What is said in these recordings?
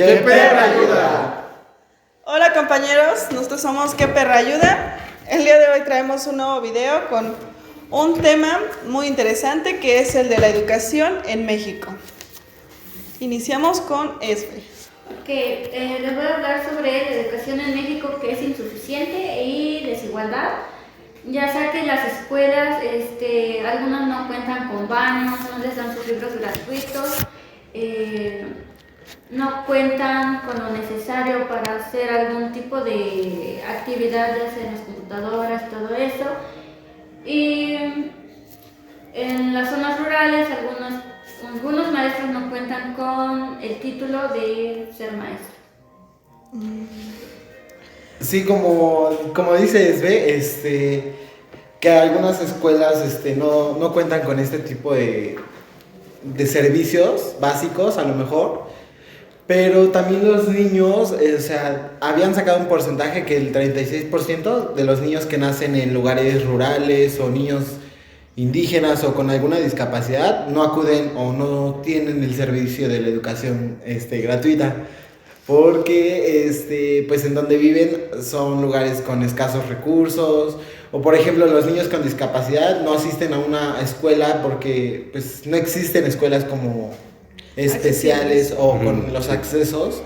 ¡Qué perra ayuda! Hola compañeros, nosotros somos ¡Qué perra ayuda! El día de hoy traemos un nuevo video con un tema muy interesante que es el de la educación en México. Iniciamos con Esbe. Les voy a hablar sobre la educación en México, que es insuficiente y desigualdad. Ya sea que las escuelas, algunas no cuentan con baños, no les dan sus libros gratuitos, no cuentan con lo necesario para hacer algún tipo de actividad, ya sea en las computadoras, todo eso. Y en las zonas rurales, algunos maestros no cuentan con el título de ser maestro. Sí, como dice Esbe, que algunas escuelas no cuentan con este tipo de servicios básicos, a lo mejor. Pero también los niños, habían sacado un porcentaje que el 36% de los niños que nacen en lugares rurales o niños indígenas o con alguna discapacidad no acuden o no tienen el servicio de la educación gratuita. Porque pues en donde viven son lugares con escasos recursos, o por ejemplo los niños con discapacidad no asisten a una escuela porque pues no existen escuelas como especiales o con los accesos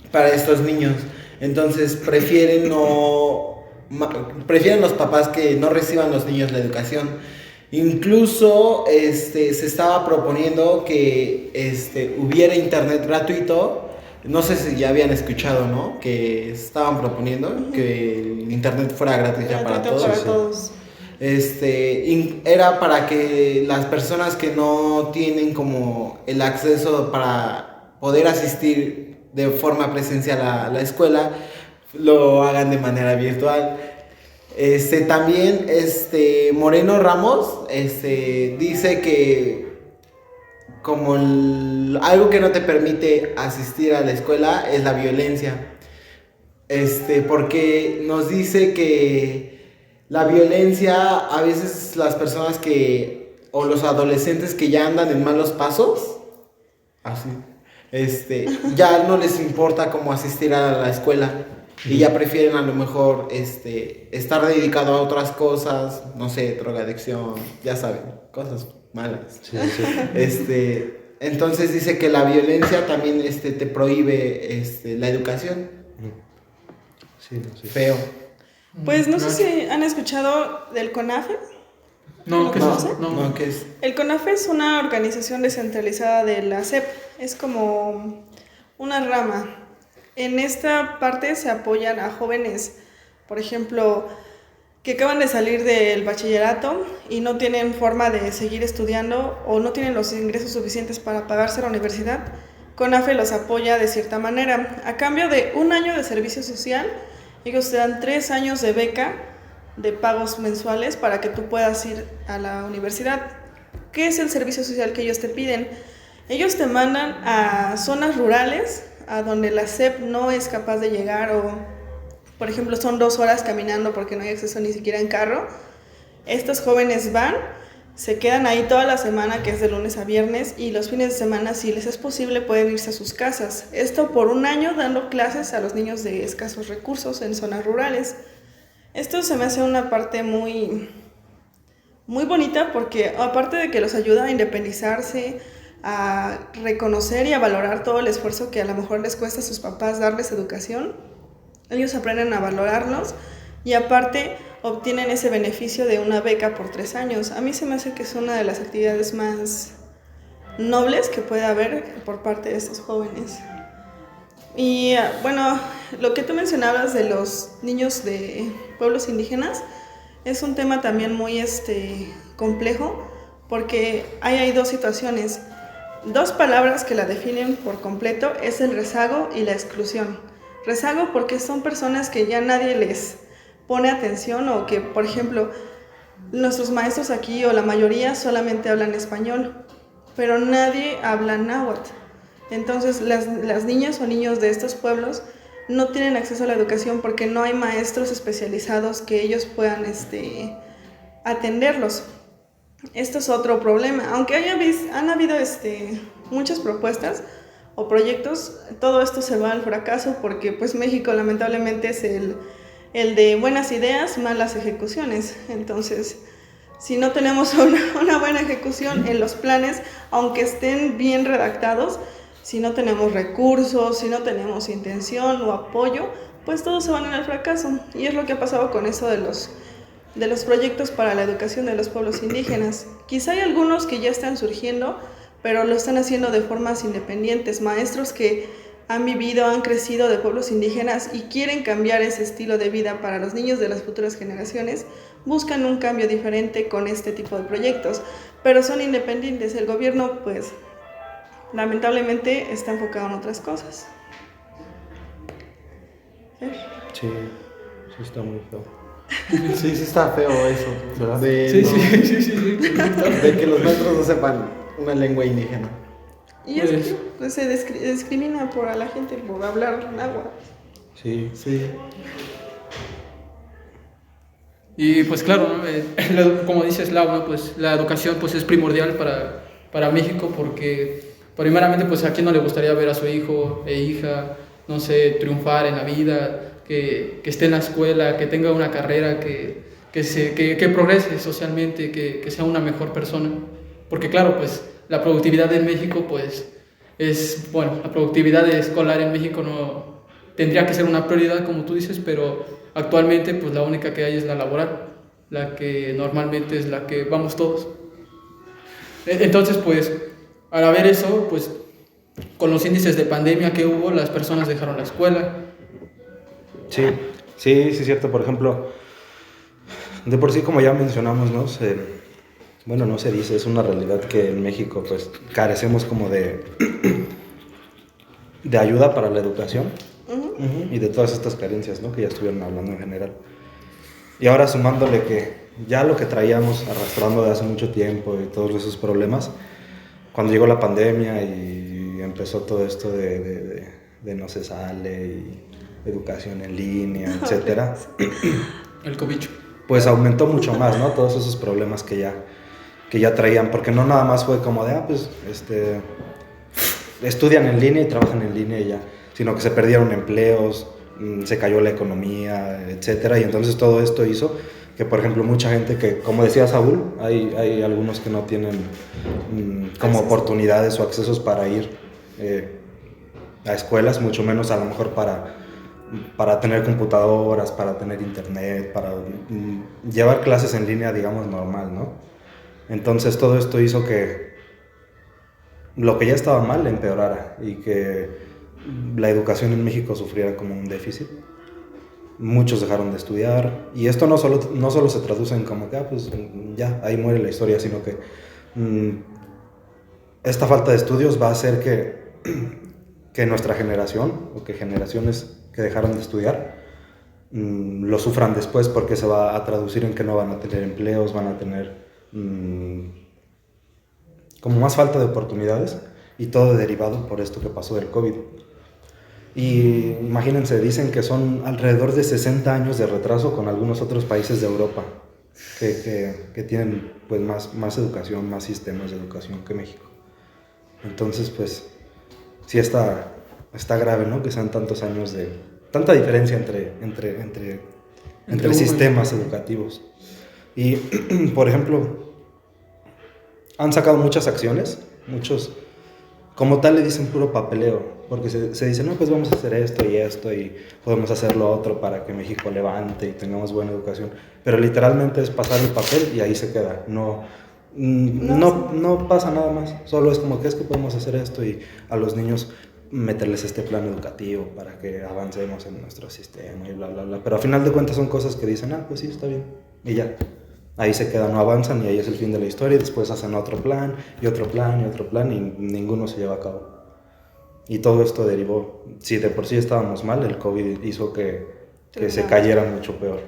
para estos niños. Entonces prefieren los papás que no reciban los niños la educación. Incluso se estaba proponiendo que hubiera internet gratuito. No sé si ya habían escuchado, ¿no? Que estaban proponiendo que el internet fuera gratis ya para todos. Para todos. Era para que las personas que no tienen como el acceso para poder asistir de forma presencial a la escuela, lo hagan de manera virtual. También Moreno Ramos dice que como algo que no te permite asistir a la escuela es la violencia. Porque nos dice que la violencia, a veces las personas o los adolescentes que ya andan en malos pasos, así, ya no les importa cómo asistir a la escuela y ya prefieren a lo mejor estar dedicado a otras cosas, no sé, drogadicción, ya saben, cosas malas. Sí, sí. Entonces dice que la violencia también te prohíbe la educación. Sí, no, sí. Feo. Pues no sé si han escuchado del CONAFE. No, ¿qué es eso? No, ¿qué es? El CONAFE es una organización descentralizada de la SEP, es como una rama. En esta parte se apoyan a jóvenes, por ejemplo, que acaban de salir del bachillerato y no tienen forma de seguir estudiando o no tienen los ingresos suficientes para pagarse la universidad. CONAFE los apoya de cierta manera. A cambio de 1 año de servicio social, ellos te dan 3 años de beca de pagos mensuales para que tú puedas ir a la universidad. ¿Qué es el servicio social que ellos te piden? Ellos te mandan a zonas rurales, a donde la SEP no es capaz de llegar, o por ejemplo son 2 horas caminando porque no hay acceso ni siquiera en carro. Estos jóvenes van, se quedan ahí toda la semana, que es de lunes a viernes, y los fines de semana, si les es posible, pueden irse a sus casas. Esto por 1 año dando clases a los niños de escasos recursos en zonas rurales. Esto se me hace una parte muy, muy bonita porque aparte de que los ayuda a independizarse, a reconocer y a valorar todo el esfuerzo que a lo mejor les cuesta a sus papás darles educación, ellos aprenden a valorarlos y aparte obtienen ese beneficio de una beca por 3 años. A mí se me hace que es una de las actividades más nobles que puede haber por parte de estos jóvenes. Y bueno, lo que tú mencionabas de los niños de pueblos indígenas es un tema también muy complejo, porque hay 2 situaciones. 2 palabras que la definen por completo es el rezago y la exclusión. Rezago porque son personas que ya nadie les pone atención, o que, por ejemplo, nuestros maestros aquí o la mayoría solamente hablan español, pero nadie habla náhuatl. Entonces las niñas o niños de estos pueblos no tienen acceso a la educación porque no hay maestros especializados que ellos puedan atenderlos. Esto es otro problema, aunque han habido muchas propuestas. o proyectos, todo esto se va al fracaso porque pues México lamentablemente es el de buenas ideas, malas ejecuciones. Entonces, si no tenemos una buena ejecución en los planes, aunque estén bien redactados, si no tenemos recursos, si no tenemos intención o apoyo, pues todos se van al fracaso. Y es lo que ha pasado con eso de los proyectos para la educación de los pueblos indígenas. Quizá hay algunos que ya están surgiendo, pero lo están haciendo de formas independientes. Maestros que han vivido, han crecido de pueblos indígenas y quieren cambiar ese estilo de vida para los niños de las futuras generaciones, buscan un cambio diferente con este tipo de proyectos, pero son independientes. El gobierno, pues, lamentablemente está enfocado en otras cosas. Sí, sí está muy feo. Sí, sí está feo eso, ¿verdad? Sí. De que los maestros no sepan una lengua indígena. Y es que pues, se discrimina a la gente por hablar náhuatl. Sí. Sí. Y pues claro, ¿no? Como dices, Lau, ¿no? Pues la educación pues es primordial para México porque primeramente pues a quién no le gustaría ver a su hijo e hija, no sé, triunfar en la vida, que esté en la escuela, que tenga una carrera, que progrese socialmente, que sea una mejor persona. Porque claro, pues la productividad en México pues la productividad escolar en México no tendría que ser una prioridad como tú dices, pero actualmente pues la única que hay es la laboral, la que normalmente es la que vamos todos. Entonces pues al ver eso pues con los índices de pandemia que hubo, las personas dejaron la escuela. Sí, es cierto. Por ejemplo, de por sí, como ya mencionamos, ¿no? No se dice, es una realidad que en México pues carecemos como de ayuda para la educación. Y de todas estas carencias, ¿no? Que ya estuvieron hablando en general. Y ahora sumándole que ya lo que traíamos arrastrando de hace mucho tiempo y todos esos problemas, cuando llegó la pandemia y empezó todo esto de no se sale y educación en línea, etcétera, El cobicho. pues aumentó mucho más, ¿no? Todos esos problemas que ya traían, porque no nada más fue como de, estudian en línea y trabajan en línea y ya, sino que se perdieron empleos, se cayó la economía, etcétera, y entonces todo esto hizo que, por ejemplo, mucha gente que, como decía Saúl, hay algunos que no tienen como oportunidades o accesos para ir a escuelas, mucho menos a lo mejor para tener computadoras, para tener internet, para llevar clases en línea, digamos, normal, ¿no? Entonces todo esto hizo que lo que ya estaba mal empeorara y que la educación en México sufriera como un déficit. Muchos dejaron de estudiar y esto no solo se traduce en como que ya, ahí muere la historia, sino que esta falta de estudios va a hacer que nuestra generación o que generaciones que dejaron de estudiar lo sufran después, porque se va a traducir en que no van a tener empleos, van a tener como más falta de oportunidades, y todo derivado por esto que pasó del COVID. Y imagínense, dicen que son alrededor de 60 años de retraso con algunos otros países de Europa que tienen pues más educación, más sistemas de educación que México. Entonces pues sí está grave, ¿no? Que sean tantos años de tanta diferencia entre sistemas educativos. Y por ejemplo, han sacado muchas acciones, muchos como tal le dicen puro papeleo, porque se dice, no, pues vamos a hacer esto y podemos hacer lo otro para que México levante y tengamos buena educación, pero literalmente es pasar el papel y ahí se queda, no pasa nada más, solo es como que podemos hacer esto y a los niños meterles este plan educativo para que avancemos en nuestro sistema y bla, bla, bla, pero a final de cuentas son cosas que dicen, pues sí, está bien, y ya. Ahí se quedan, no avanzan y ahí es el fin de la historia, y después hacen otro plan y otro plan y otro plan y ninguno se lleva a cabo. Y todo esto derivó, si de por sí estábamos mal, el COVID hizo que se cayera mucho peor.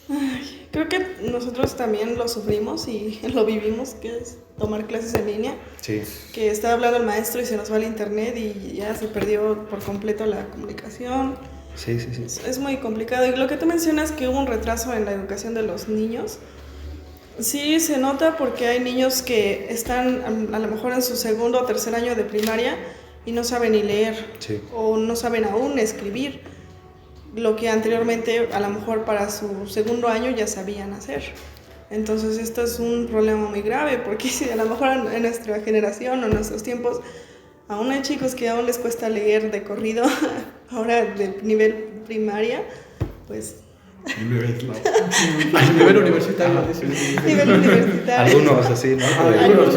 Ay, creo que nosotros también lo sufrimos y lo vivimos, que es tomar clases en línea. Sí. Que estaba hablando el maestro y se nos va el internet y ya se perdió por completo la comunicación. Sí. Es muy complicado. Y lo que tú mencionas, que hubo un retraso en la educación de los niños, sí se nota porque hay niños que están a lo mejor en su segundo o tercer año de primaria y no saben ni leer Sí. o no saben aún escribir lo que anteriormente a lo mejor para su segundo año ya sabían hacer. Entonces esto es un problema muy grave porque si a lo mejor en nuestra generación o en nuestros tiempos aún hay chicos que aún les cuesta leer de corrido, ahora de nivel primaria, pues A nivel universitario. nivel universitario. Algunos así, ¿no? Algunos,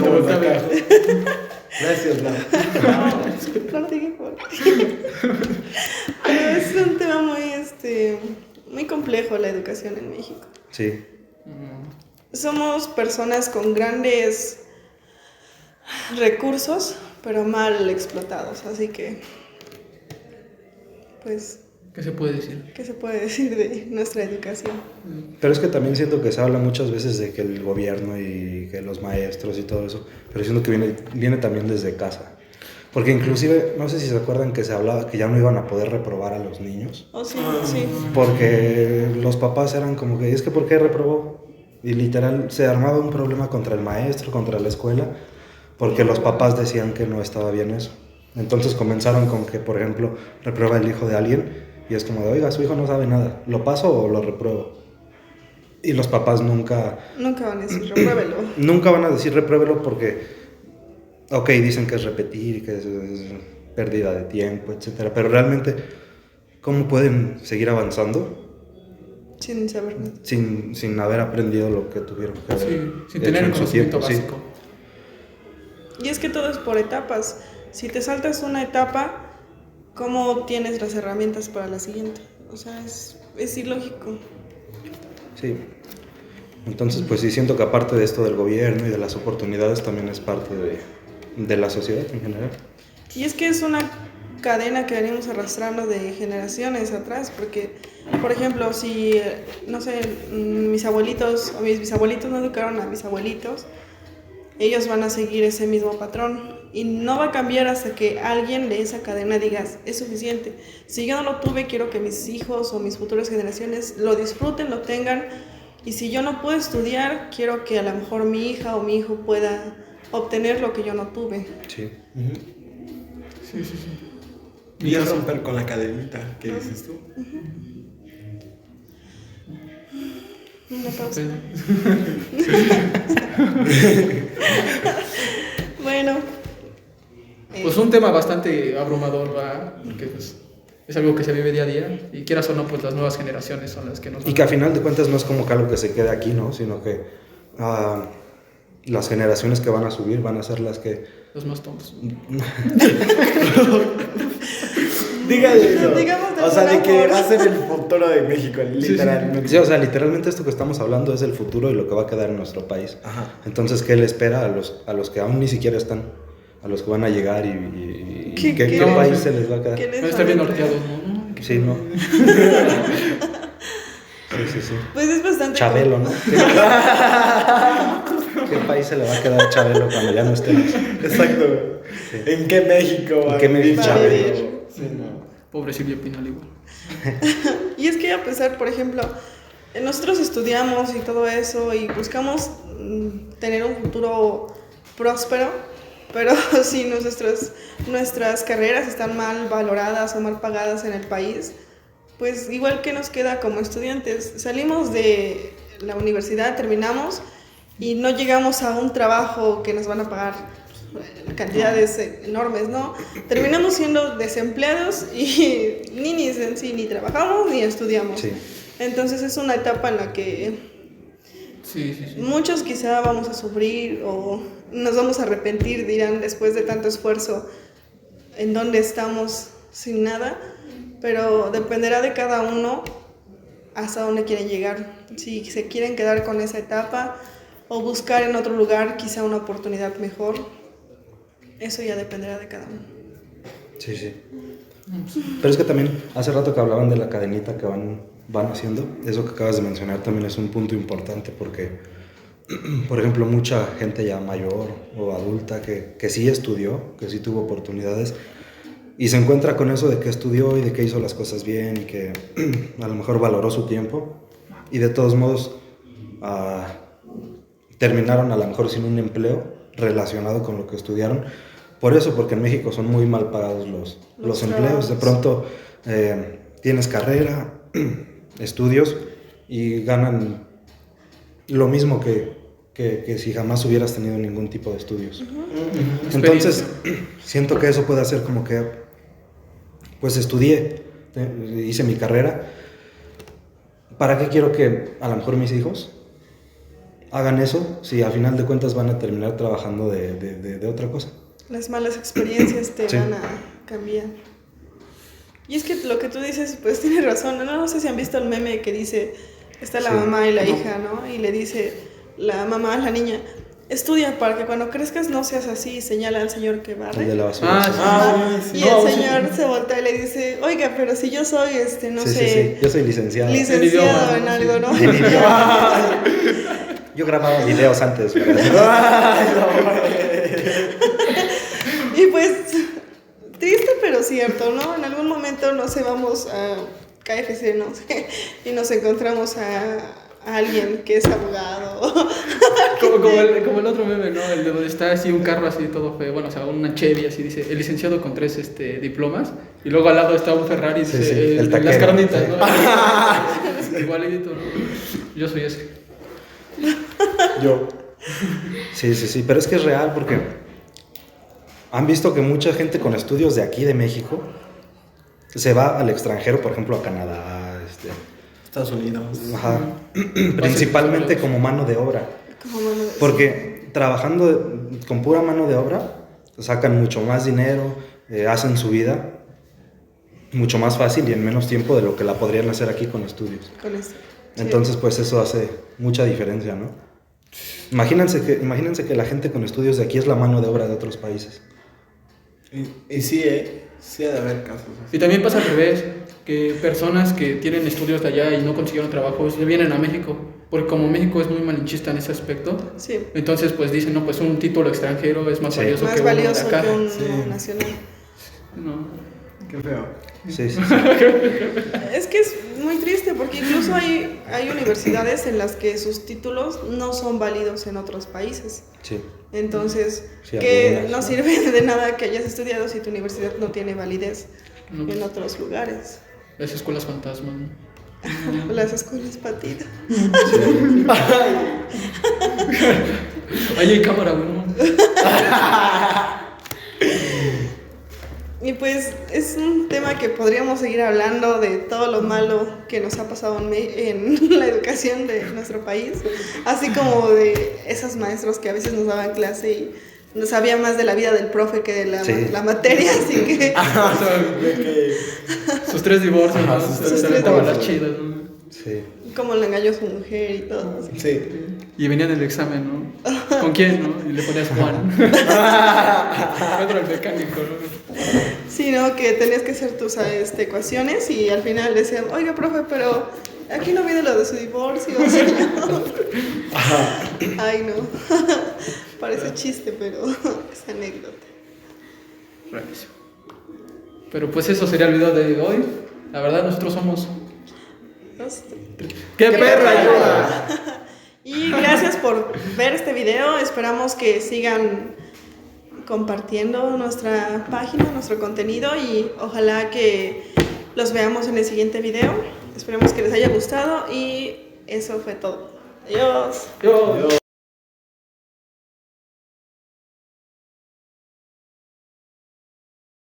Gracias, Lau. No te dije por qué. Pero es un tema muy complejo la educación en México. Sí. Somos personas con grandes recursos, pero mal explotados, así que, pues, ¿Qué se puede decir? ¿qué se puede decir de nuestra educación? Pero es que también siento que se habla muchas veces de que el gobierno y que los maestros y todo eso, pero siento que viene también desde casa. Porque inclusive, no sé si se acuerdan que se hablaba que ya no iban a poder reprobar a los niños. Oh, sí, sí. Porque los papás eran como que, es que ¿por qué reprobó? Y literal se armaba un problema contra el maestro, contra la escuela, porque los papás decían que no estaba bien eso. Entonces comenzaron con que, por ejemplo, reprueba el hijo de alguien y es como de, oiga, su hijo no sabe nada, ¿lo paso o lo repruebo? Y los papás nunca Nunca van a decir, repruébelo. nunca van a decir repruébelo porque, ok, dicen que es repetir, que es pérdida de tiempo, etcétera, pero realmente, ¿cómo pueden seguir avanzando Sin saber nada. sin haber aprendido lo que tuvieron que haber Sí, sin hecho tener el en su conocimiento tiempo? Sí. básico. Y es que todo es por etapas. Si te saltas una etapa, ¿cómo tienes las herramientas para la siguiente? O sea, es ilógico. Sí. Entonces, pues sí, siento que aparte de esto del gobierno y de las oportunidades, también es parte de la sociedad en general. Y es que es una cadena que venimos arrastrando de generaciones atrás, porque, por ejemplo, si, no sé, mis abuelitos o mis bisabuelitos no educaron a mis abuelitos, ellos van a seguir ese mismo patrón y no va a cambiar hasta que alguien de esa cadena diga, es suficiente. Si yo no lo tuve, quiero que mis hijos o mis futuras generaciones lo disfruten, lo tengan. Y si yo no puedo estudiar, quiero que a lo mejor mi hija o mi hijo pueda obtener lo que yo no tuve. Sí. Sí, sí, sí. Y a romper con la cadenita, ¿qué dices tú? Una pausa. Sí. Bueno. Pues un tema bastante abrumador, ¿verdad? Porque pues, es algo que se vive día a día y quieras o no, pues las nuevas generaciones son las que nos van Y que a final de cuentas no es como que algo que se quede aquí, ¿no? Sino que las generaciones que van a subir van a ser las que... los más tontos. Dígale eso. Digamos de O sea, de alguna que forma. va a ser el futuro de México, literalmente. Sí, o sea, literalmente esto que estamos hablando es el futuro y lo que va a quedar en nuestro país. Ajá. Entonces, ¿qué le espera a los que aún ni siquiera están? A los que van a llegar y ¿Qué- ¿qué qué- país se les va a quedar? ¿Qué les Van a estar bien van a entregar? norteados, ¿no? Sí, ¿no? Sí, sí. Pues es bastante... Chabelo, ¿no? ¿Qué país se le va a quedar a Chabelo cuando ya no estemos? Exacto. Sí. ¿En qué México va ¿En qué a vivir México va a Chabelo? vivir? Sí, no. Pobre Silvia Pinal igual. Y es que a pesar, por ejemplo, nosotros estudiamos y todo eso y buscamos tener un futuro próspero, pero si nuestras carreras están mal valoradas o mal pagadas en el país, pues igual que nos queda como estudiantes. Salimos de la universidad, terminamos y no llegamos a un trabajo que nos van a pagar cantidades enormes, ¿no? Terminamos siendo desempleados y ni trabajamos ni estudiamos. Sí. Entonces es una etapa en la que Sí, sí, sí. muchos quizá vamos a sufrir o nos vamos a arrepentir, dirán, después de tanto esfuerzo, en dónde estamos sin nada, pero dependerá de cada uno hasta dónde quieren llegar. Si se quieren quedar con esa etapa o buscar en otro lugar quizá una oportunidad mejor, eso ya dependerá de cada uno. Sí, sí. Pero es que también, hace rato que hablaban de la cadenita que van haciendo, eso que acabas de mencionar también es un punto importante porque, por ejemplo, mucha gente ya mayor o adulta que sí estudió, que sí tuvo oportunidades y se encuentra con eso de que estudió y de que hizo las cosas bien y que a lo mejor valoró su tiempo y de todos modos terminaron a lo mejor sin un empleo relacionado con lo que estudiaron Por eso, porque en México son muy mal pagados los empleos. De pronto tienes carrera, estudios y ganan lo mismo que si jamás hubieras tenido ningún tipo de estudios. Entonces, siento que eso puede hacer como que, pues estudié, hice mi carrera. ¿Para qué quiero que a lo mejor mis hijos hagan eso si al final de cuentas van a terminar trabajando de otra cosa? Las malas experiencias te Sí. van a cambiar. Y es que lo que tú dices, pues tienes razón. No sé si han visto el meme que dice, está la Sí. mamá y la hija, ¿no? Y le dice la mamá a la niña, estudia para que cuando crezcas no seas así, y señala al señor que El de barre. la basura. Ah, sí. Ah, Y sí. el No, sí. señor se voltea y le dice, oiga, pero si yo soy, no Sí, sé, sí, sí. Yo soy licenciado. licenciado En en idioma, algo, ¿no? En idioma. Yo grababa videos antes. Ay, no, Y pues, triste pero cierto, ¿no? En algún momento, no sé, vamos a KFC, no sé, y nos encontramos a alguien que es abogado. Como el otro meme, ¿no? El de donde está así un carro así todo feo, bueno, o sea, una Chevy así dice, el licenciado con 3 diplomas, y luego al lado está un Ferrari, Sí, dice, sí, el el de las taquero, carnitas, sí. ¿no? Igualito, ¿no? Yo soy ese. Yo. Sí, sí, sí, pero es que es real porque han visto que mucha gente con estudios de aquí, de México, se va al extranjero, por ejemplo, a Canadá, Estados Unidos. ajá, principalmente como mano de obra. Como mano de- Porque trabajando con pura mano de obra, sacan mucho más dinero, hacen su vida mucho más fácil y en menos tiempo de lo que la podrían hacer aquí con estudios. con esto. Sí. Entonces, pues eso hace mucha diferencia, ¿no? Imagínense que la gente con estudios de aquí es la mano de obra de otros países. Y sí, sí ha de haber casos así. Y también pasa al revés, que personas que tienen estudios de allá y no consiguieron trabajo, se vienen a México, porque como México es muy malinchista en ese aspecto, Sí, entonces pues dicen, no, pues un título extranjero es más Sí. valioso más que uno de valioso acá. que un Sí. nacional. No. Qué feo. Sí, sí, Es que es muy triste porque incluso hay universidades en las que sus títulos no son válidos en otros países. sí. Entonces, Sí, que algunas, no ¿no? sirve de nada que hayas estudiado si tu universidad no tiene validez No. en otros lugares. Las escuelas fantasma, ¿no? Las escuelas patitas. Ahí hay cámara, güey, ¿no? Y pues es un tema que podríamos seguir hablando de todo lo malo que nos ha pasado en la educación de nuestro país, así como de esos maestros que a veces nos daban clase y no sabía más de la vida del profe que de Sí. la materia, así que O sea, De que... sus 3 divorcios, Ajá, ¿no? sus Se tres aventaban las divorcios. chidas, ¿no? Sí. cómo le engañó a su mujer y todo. Así. Sí. Y venía en el examen, ¿no? ¿Con quién, no? Y le ponías Juan. Otro el mecánico, ¿no? Sí, ¿no? Que tenías que hacer tus ecuaciones y al final decían, oiga, profe, pero aquí no viene lo de su divorcio, señor. Ay, no. Parece chiste, pero es anécdota. Rarísimo. Pero pues eso sería el video de hoy. La verdad, nosotros somos... ¡Qué perra ayuda! Y gracias por ver este video. Esperamos que sigan compartiendo nuestra página, nuestro contenido y ojalá que los veamos en el siguiente video. Esperemos que les haya gustado y eso fue todo. Adiós. Yo...